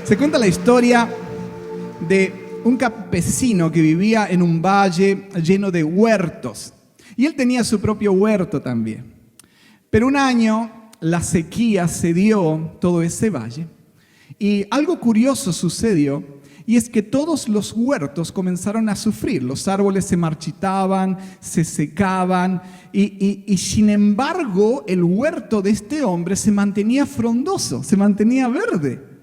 Se cuenta la historia de un campesino que vivía en un valle lleno de huertos. Y él tenía su propio huerto también. Pero un año la sequía cedió todo ese valle. Y algo curioso sucedió, y es que todos los huertos comenzaron a sufrir. Los árboles se marchitaban, se secaban, y sin embargo el huerto de este hombre se mantenía frondoso, se mantenía verde.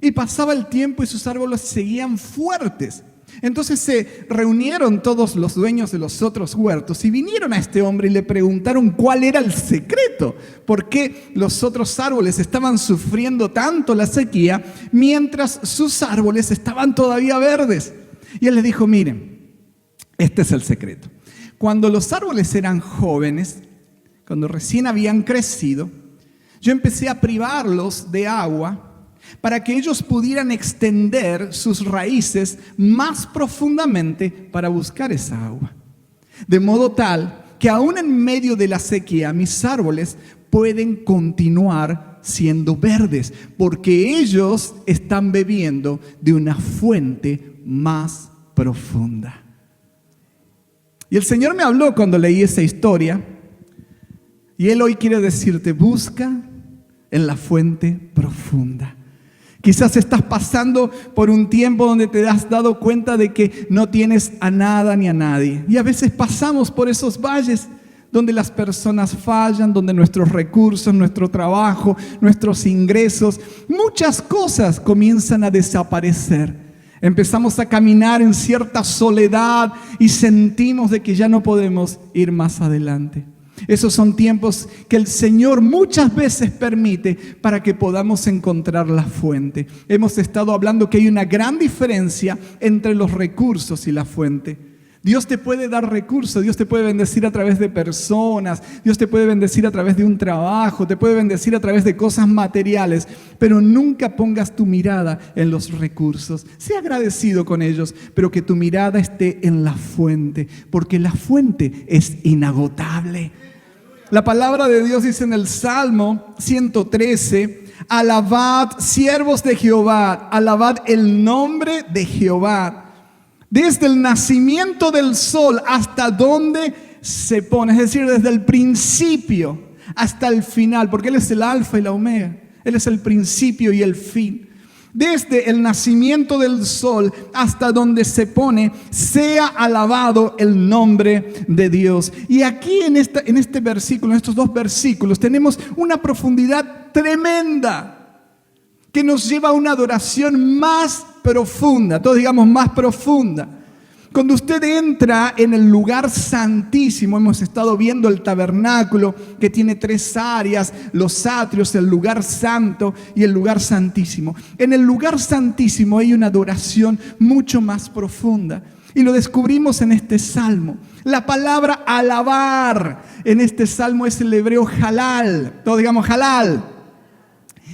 Y pasaba el tiempo y sus árboles seguían fuertes. Entonces se reunieron todos los dueños de los otros huertos y vinieron a este hombre y le preguntaron cuál era el secreto. ¿Por qué los otros árboles estaban sufriendo tanto la sequía mientras sus árboles estaban todavía verdes? Y él les dijo, miren, este es el secreto. Cuando los árboles eran jóvenes, cuando recién habían crecido, yo empecé a privarlos de agua para que ellos pudieran extender sus raíces más profundamente para buscar esa agua. De modo tal que aún en medio de la sequía, mis árboles pueden continuar siendo verdes, porque ellos están bebiendo de una fuente más profunda. Y el Señor me habló cuando leí esa historia, y Él hoy quiere decirte, busca en la fuente profunda. Quizás estás pasando por un tiempo donde te has dado cuenta de que no tienes a nada ni a nadie. Y a veces pasamos por esos valles donde las personas fallan, donde nuestros recursos, nuestro trabajo, nuestros ingresos, muchas cosas comienzan a desaparecer. Empezamos a caminar en cierta soledad y sentimos de que ya no podemos ir más adelante. Esos son tiempos que el Señor muchas veces permite para que podamos encontrar la fuente. Hemos estado hablando que hay una gran diferencia entre los recursos y la fuente. Dios te puede dar recursos, Dios te puede bendecir a través de personas, Dios te puede bendecir a través de un trabajo, te puede bendecir a través de cosas materiales, pero nunca pongas tu mirada en los recursos. Sé agradecido con ellos, pero que tu mirada esté en la fuente, porque la fuente es inagotable. La palabra de Dios dice en el Salmo 113, alabad, siervos de Jehová, alabad el nombre de Jehová. Desde el nacimiento del sol hasta donde se pone, es decir, desde el principio hasta el final, porque Él es el alfa y la omega, Él es el principio y el fin. Desde el nacimiento del sol hasta donde se pone, sea alabado el nombre de Dios. Y aquí en este versículo, en estos dos versículos, tenemos una profundidad tremenda que nos lleva a una adoración más profunda. Todos digamos más profunda. Cuando usted entra en el lugar santísimo, hemos estado viendo el tabernáculo que tiene 3 áreas, los atrios, el lugar santo y el lugar santísimo. En el lugar santísimo hay una adoración mucho más profunda y lo descubrimos en este salmo. La palabra alabar en este salmo es el hebreo halal, todos digamos halal,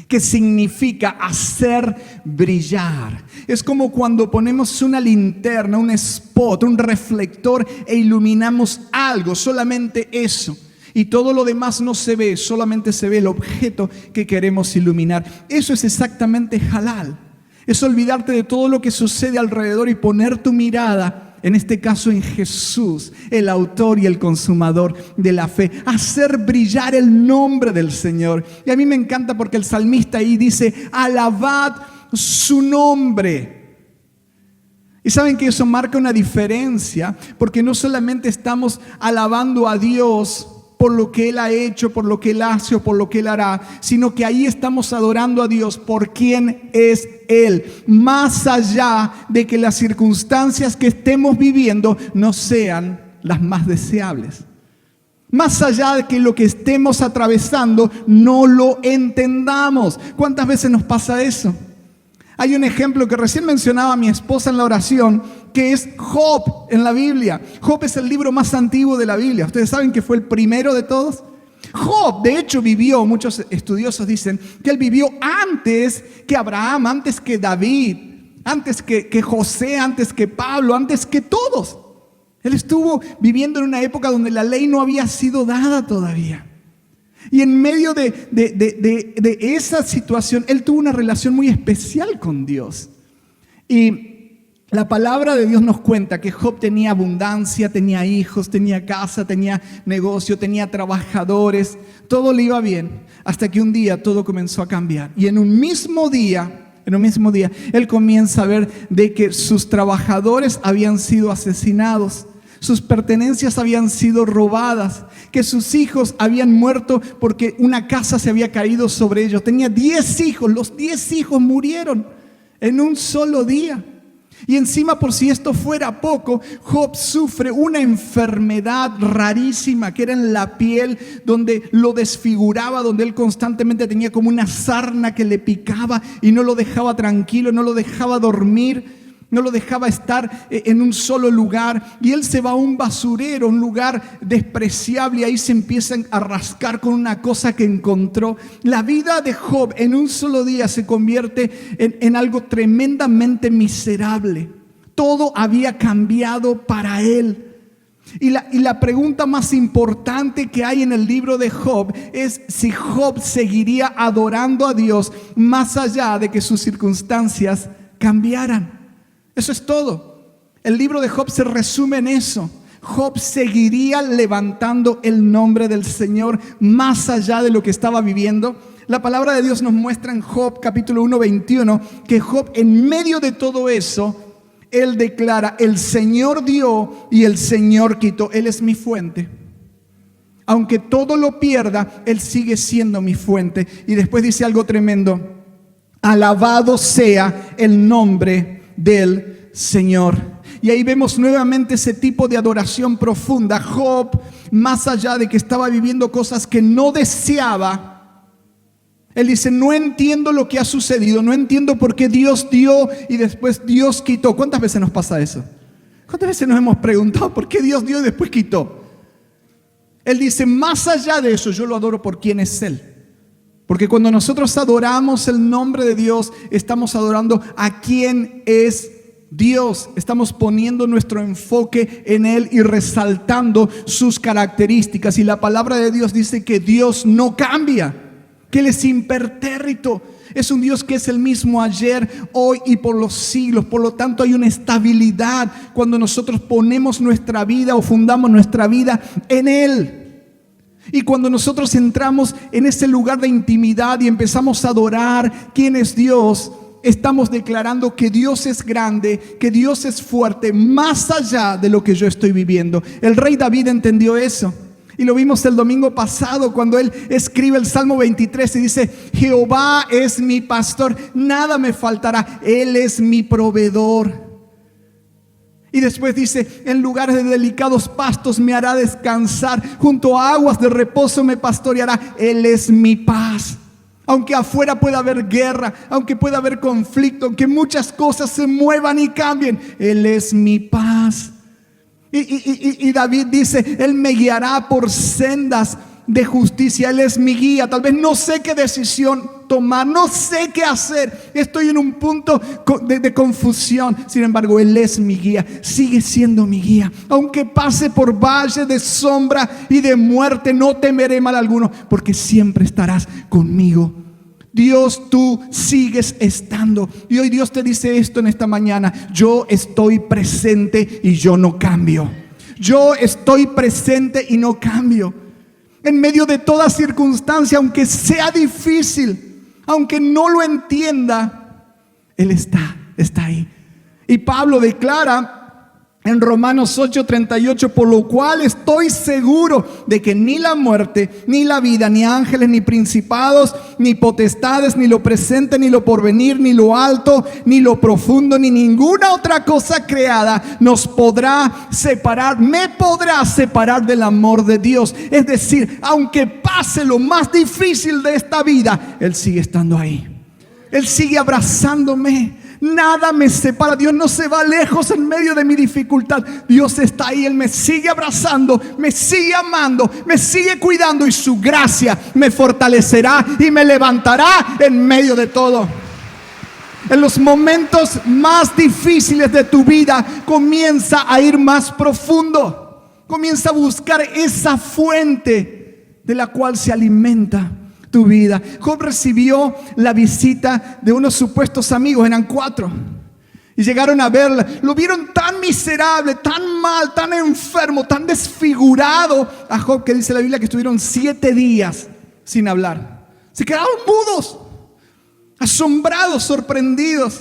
que significa hacer brillar. Es como cuando ponemos una linterna, un spot, un reflector e iluminamos algo, solamente eso. Y todo lo demás no se ve, solamente se ve el objeto que queremos iluminar. Eso es exactamente halal. Es olvidarte de todo lo que sucede alrededor y poner tu mirada, en este caso en Jesús, el autor y el consumador de la fe. Hacer brillar el nombre del Señor. Y a mí me encanta porque el salmista ahí dice, alabad su nombre. Y saben que eso marca una diferencia, porque no solamente estamos alabando a Dios por lo que Él ha hecho, por lo que Él hace o por lo que Él hará, sino que ahí estamos adorando a Dios por quién es Él, más allá de que las circunstancias que estemos viviendo no sean las más deseables. Más allá de que lo que estemos atravesando no lo entendamos. ¿Cuántas veces nos pasa eso? Hay un ejemplo que recién mencionaba mi esposa en la oración, que es Job en la Biblia. Job es el libro más antiguo de la Biblia. ¿Ustedes saben que fue el primero de todos? Job, de hecho, vivió, muchos estudiosos dicen, que él vivió antes que Abraham, antes que David, antes que José, antes que Pablo, antes que todos. Él estuvo viviendo en una época donde la ley no había sido dada todavía. Y en medio de esa situación, él tuvo una relación muy especial con Dios. Y la palabra de Dios nos cuenta que Job tenía abundancia, tenía hijos, tenía casa, tenía negocio, tenía trabajadores. Todo le iba bien, hasta que un día todo comenzó a cambiar. Y en un mismo día, él comienza a ver de que sus trabajadores habían sido asesinados. Sus pertenencias habían sido robadas, que sus hijos habían muerto porque una casa se había caído sobre ellos. Tenía 10 hijos, los 10 hijos murieron en un solo día. Y encima, por si esto fuera poco, Job sufre una enfermedad rarísima que era en la piel, donde lo desfiguraba, donde él constantemente tenía como una sarna que le picaba y no lo dejaba tranquilo, no lo dejaba dormir. No lo dejaba estar en un solo lugar, y él se va a un basurero, un lugar despreciable, y ahí se empiezan a rascar con una cosa que encontró. La vida de Job en un solo día se convierte en algo tremendamente miserable. Todo había cambiado para él. Y la pregunta más importante que hay en el libro de Job es si Job seguiría adorando a Dios más allá de que sus circunstancias cambiaran. Eso es todo. El libro de Job se resume en eso. Job seguiría levantando el nombre del Señor más allá de lo que estaba viviendo. La palabra de Dios nos muestra en Job capítulo 1:21 que Job, en medio de todo eso, él declara: el Señor dio y el Señor quitó. Él es mi fuente. Aunque todo lo pierda, Él sigue siendo mi fuente. Y después dice algo tremendo: alabado sea el nombre del Señor. Y ahí vemos nuevamente ese tipo de adoración profunda. Job, más allá de que estaba viviendo cosas que no deseaba, él dice: no entiendo lo que ha sucedido, no entiendo por qué Dios dio y después Dios quitó. ¿Cuántas veces nos pasa eso? ¿Cuántas veces nos hemos preguntado por qué Dios dio y después quitó? Él dice: más allá de eso, yo lo adoro por quién es Él. Porque cuando nosotros adoramos el nombre de Dios, estamos adorando a quién es Dios. Estamos poniendo nuestro enfoque en Él y resaltando sus características. Y la palabra de Dios dice que Dios no cambia, que Él es impertérrito. Es un Dios que es el mismo ayer, hoy y por los siglos. Por lo tanto, hay una estabilidad cuando nosotros ponemos nuestra vida o fundamos nuestra vida en Él. Y cuando nosotros entramos en ese lugar de intimidad y empezamos a adorar quién es Dios, estamos declarando que Dios es grande, que Dios es fuerte, más allá de lo que yo estoy viviendo. El rey David entendió eso. Y lo vimos el domingo pasado cuando él escribe el Salmo 23 y dice: Jehová es mi pastor, nada me faltará, Él es mi proveedor. Y después dice: en lugares de delicados pastos me hará descansar, junto a aguas de reposo me pastoreará, Él es mi paz. Aunque afuera pueda haber guerra, aunque pueda haber conflicto, aunque muchas cosas se muevan y cambien, Él es mi paz. Y David dice: Él me guiará por sendas de justicia, Él es mi guía. Tal vez no sé qué decisión tomar, no sé qué hacer, estoy en un punto de confusión. Sin embargo, Él es mi guía, sigue siendo mi guía. Aunque pase por valle de sombra y de muerte, no temeré mal alguno, porque siempre estarás conmigo. Dios, tú sigues estando. Y hoy Dios te dice esto en esta mañana: yo estoy presente y yo no cambio. Yo estoy presente y no cambio. En medio de toda circunstancia, aunque sea difícil, aunque no lo entienda, Él está ahí. Y Pablo declara en Romanos 8:38: por lo cual estoy seguro de que ni la muerte, ni la vida, ni ángeles, ni principados, ni potestades, ni lo presente, ni lo porvenir, ni lo alto, ni lo profundo, ni ninguna otra cosa creada nos podrá separar, me podrá separar del amor de Dios. Es decir, aunque pase lo más difícil de esta vida, Él sigue estando ahí. Él sigue abrazándome. Nada me separa. Dios no se va lejos en medio de mi dificultad. Dios está ahí. Él me sigue abrazando, me sigue amando, me sigue cuidando, y su gracia me fortalecerá y me levantará en medio de todo. En los momentos más difíciles de tu vida, comienza a ir más profundo. Comienza a buscar esa fuente de la cual se alimenta tu vida. Job recibió la visita de unos supuestos amigos, eran 4. Y llegaron a verla, lo vieron tan miserable, tan mal, tan enfermo, tan desfigurado a Job, que dice la Biblia que estuvieron 7 días sin hablar. Se quedaron mudos, asombrados, sorprendidos.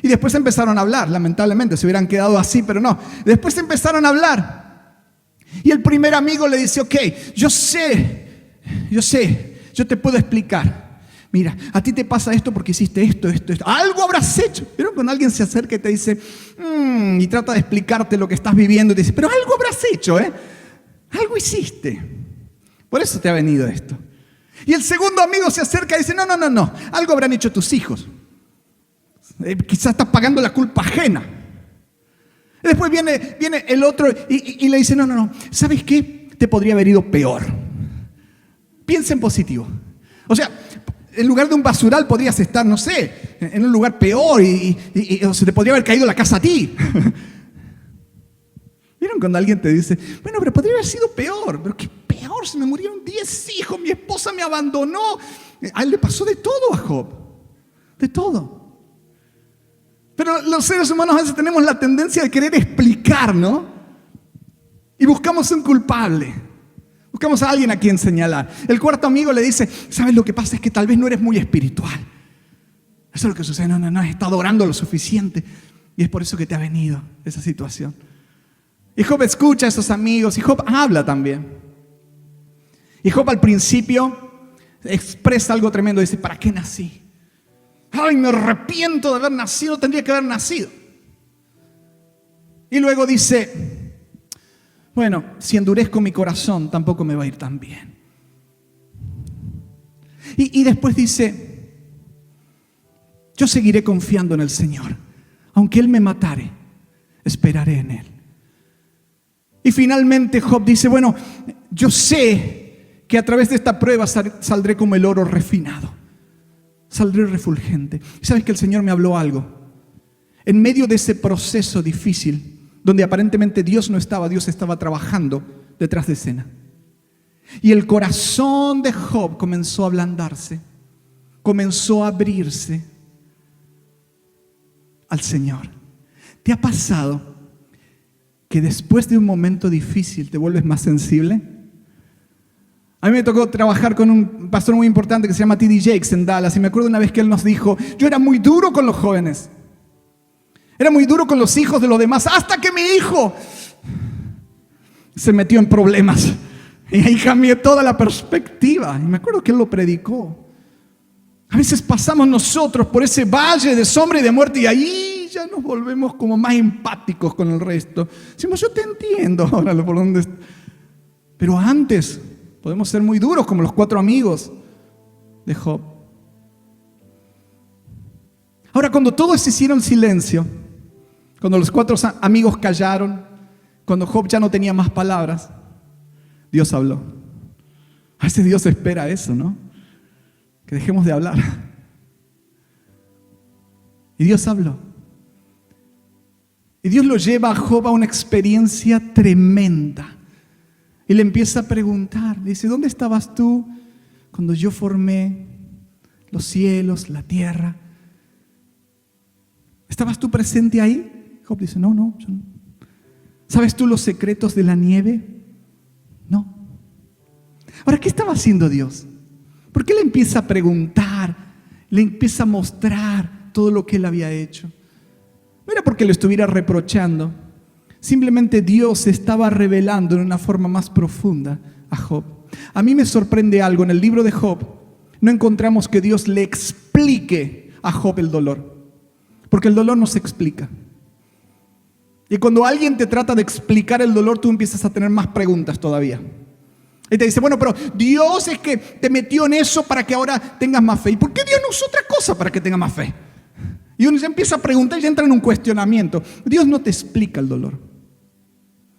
Y después empezaron a hablar, lamentablemente, se hubieran quedado así, pero no. Después empezaron a hablar. Y el primer amigo le dice, ok, yo sé, yo te puedo explicar. Mira, a ti te pasa esto porque hiciste esto. Algo habrás hecho. ¿Vieron cuando alguien se acerca y te dice, y trata de explicarte lo que estás viviendo? Y te dice, pero algo habrás hecho, ¿eh? Algo hiciste. Por eso te ha venido esto. Y el segundo amigo se acerca y dice, no. Algo habrán hecho tus hijos. Quizás estás pagando la culpa ajena. Y después viene el otro y le dice, no. ¿Sabes qué? Te podría haber ido peor. Piensa en positivo. O sea, en lugar de un basural podrías estar, no sé, en un lugar peor y se te podría haber caído la casa a ti. ¿Vieron cuando alguien te dice, bueno, pero podría haber sido peor? Pero qué peor, se me murieron 10 hijos, mi esposa me abandonó. A él le pasó de todo a Job, de todo. Pero los seres humanos a veces tenemos la tendencia de querer explicar, ¿no? Y buscamos un culpable. Buscamos a alguien a quien señalar. El cuarto amigo le dice, ¿sabes lo que pasa? Es que tal vez no eres muy espiritual. Eso es lo que sucede. No has estado orando lo suficiente. Y es por eso que te ha venido esa situación. Y Job escucha a esos amigos. Y Job habla también. Y Job al principio expresa algo tremendo. Dice, ¿para qué nací? Ay, me arrepiento de haber nacido. Tendría que haber nacido. Y luego dice, bueno, si endurezco mi corazón, tampoco me va a ir tan bien. Y después dice, yo seguiré confiando en el Señor. Aunque Él me matare, esperaré en Él. Y finalmente Job dice, bueno, yo sé que a través de esta prueba saldré como el oro refinado. Saldré refulgente. ¿Y sabes que el Señor me habló algo? En medio de ese proceso difícil, donde aparentemente Dios no estaba, Dios estaba trabajando detrás de escena. Y el corazón de Job comenzó a ablandarse, comenzó a abrirse al Señor. ¿Te ha pasado que después de un momento difícil te vuelves más sensible? A mí me tocó trabajar con un pastor muy importante que se llama T.D. Jakes en Dallas, y me acuerdo una vez que él nos dijo, yo era muy duro con los jóvenes. Era muy duro con los hijos de los demás, hasta que mi hijo se metió en problemas. Y ahí cambié toda la perspectiva. Y me acuerdo que él lo predicó. A veces pasamos nosotros por ese valle de sombra y de muerte y ahí ya nos volvemos como más empáticos con el resto. Decimos, yo te entiendo ahora por dónde está. Pero antes podemos ser muy duros como los 4 amigos de Job. Ahora, cuando todos se hicieron silencio, cuando los 4 amigos callaron, cuando Job ya no tenía más palabras, Dios habló. A veces Dios espera eso, ¿no? Que dejemos de hablar. Y Dios habló. Y Dios lo lleva a Job a una experiencia tremenda. Y le empieza a preguntar, le dice, ¿dónde estabas tú cuando yo formé los cielos, la tierra? ¿Estabas tú presente ahí? Job dice, no, yo no. ¿Sabes tú los secretos de la nieve? No. Ahora, ¿qué estaba haciendo Dios? ¿Por qué le empieza a preguntar? Le empieza a mostrar todo lo que él había hecho. No era porque le estuviera reprochando. Simplemente Dios se estaba revelando en una forma más profunda a Job. A mí me sorprende algo. En el libro de Job no encontramos que Dios le explique a Job el dolor. Porque el dolor no se explica. Y cuando alguien te trata de explicar el dolor, tú empiezas a tener más preguntas todavía. Y te dice, bueno, pero Dios es que te metió en eso para que ahora tengas más fe. ¿Y por qué Dios no usó otra cosa para que tengas más fe? Y uno ya empieza a preguntar y ya entra en un cuestionamiento. Dios no te explica el dolor.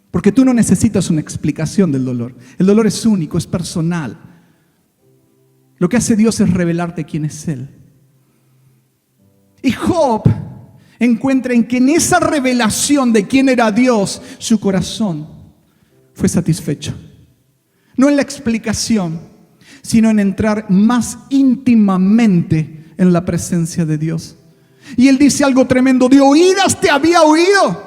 Porque tú no necesitas una explicación del dolor. El dolor es único, es personal. Lo que hace Dios es revelarte quién es Él. Y Job encuentra en que en esa revelación de quién era Dios, su corazón fue satisfecho. No en la explicación, sino en entrar más íntimamente en la presencia de Dios. Y él dice algo tremendo: de oídas te había oído.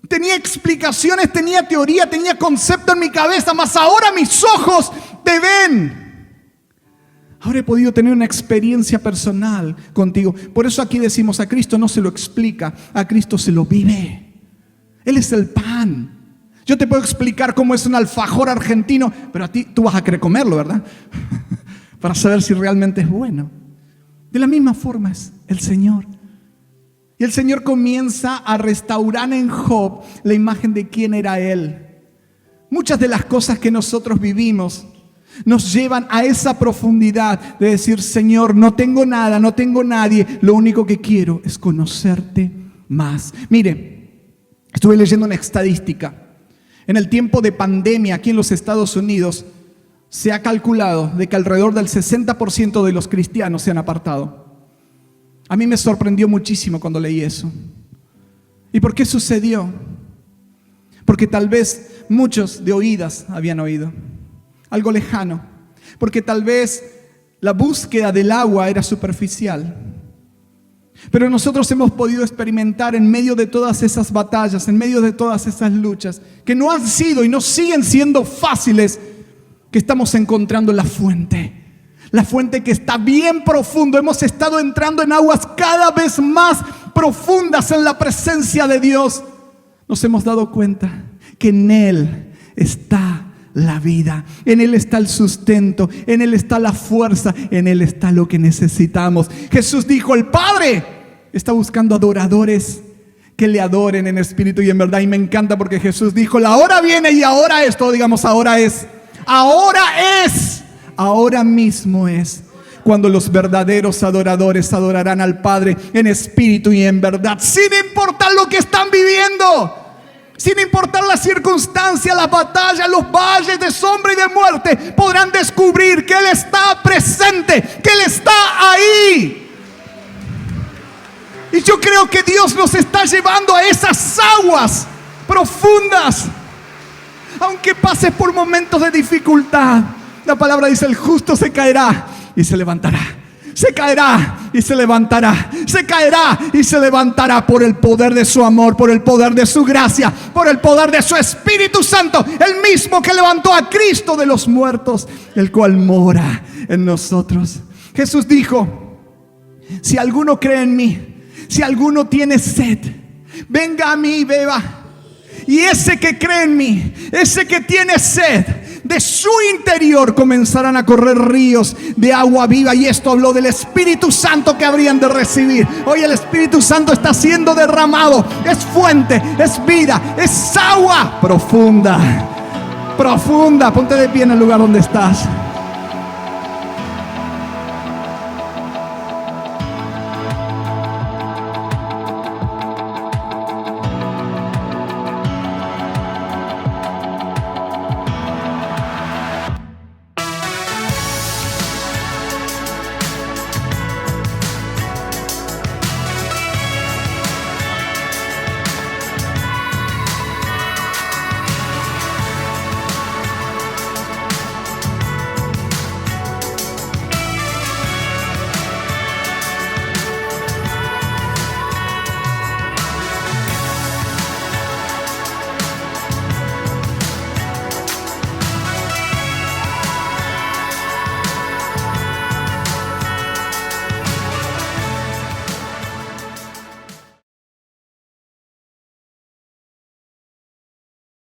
Tenía explicaciones, tenía teoría, tenía concepto en mi cabeza, mas ahora mis ojos te ven. Ahora he podido tener una experiencia personal contigo. Por eso aquí decimos, a Cristo no se lo explica, a Cristo se lo vive. Él es el pan. Yo te puedo explicar cómo es un alfajor argentino, pero a ti tú vas a querer comerlo, ¿verdad? Para saber si realmente es bueno. De la misma forma es el Señor. Y el Señor comienza a restaurar en Job la imagen de quién era Él. Muchas de las cosas que nosotros vivimos nos llevan a esa profundidad de decir: Señor, no tengo nada, no tengo nadie, lo único que quiero es conocerte más. Mire, estuve leyendo una estadística. En el tiempo de pandemia aquí en los Estados Unidos se ha calculado de que alrededor del 60% de los cristianos se han apartado. A mí me sorprendió muchísimo cuando leí eso. ¿Y por qué sucedió? Porque tal vez muchos de oídas habían oído algo lejano, porque tal vez la búsqueda del agua era superficial. Pero nosotros hemos podido experimentar en medio de todas esas batallas, en medio de todas esas luchas, que no han sido y no siguen siendo fáciles, que estamos encontrando la fuente que está bien profundo. Hemos estado entrando en aguas cada vez más profundas en la presencia de Dios. Nos hemos dado cuenta que en Él está la vida, en Él está el sustento, en Él está la fuerza, en Él está lo que necesitamos. Jesús dijo: el Padre está buscando adoradores que le adoren en espíritu y en verdad. Y me encanta porque Jesús dijo: la hora viene y ahora es. Todos digamos: ahora es. Ahora es. Ahora mismo es cuando los verdaderos adoradores adorarán al Padre en espíritu y en verdad, sin importar lo que están viviendo, sin importar las circunstancias, las batallas, los valles de sombra y de muerte, podrán descubrir que Él está presente, que Él está ahí. Y yo creo que Dios nos está llevando a esas aguas profundas. Aunque pases por momentos de dificultad, la palabra dice: el justo se caerá y se levantará. Se caerá y se levantará. Se caerá y se levantará por el poder de su amor, por el poder de su gracia, por el poder de su Espíritu Santo, el mismo que levantó a Cristo de los muertos, el cual mora en nosotros. Jesús dijo: si alguno cree en mí, si alguno tiene sed, venga a mí y beba. Y ese que cree en mí, ese que tiene sed, de su interior comenzarán a correr ríos de agua viva. Y esto habló del Espíritu Santo que habrían de recibir. Hoy el Espíritu Santo está siendo derramado. Es fuente, es vida, es agua profunda. Profunda. Ponte de pie en el lugar donde estás.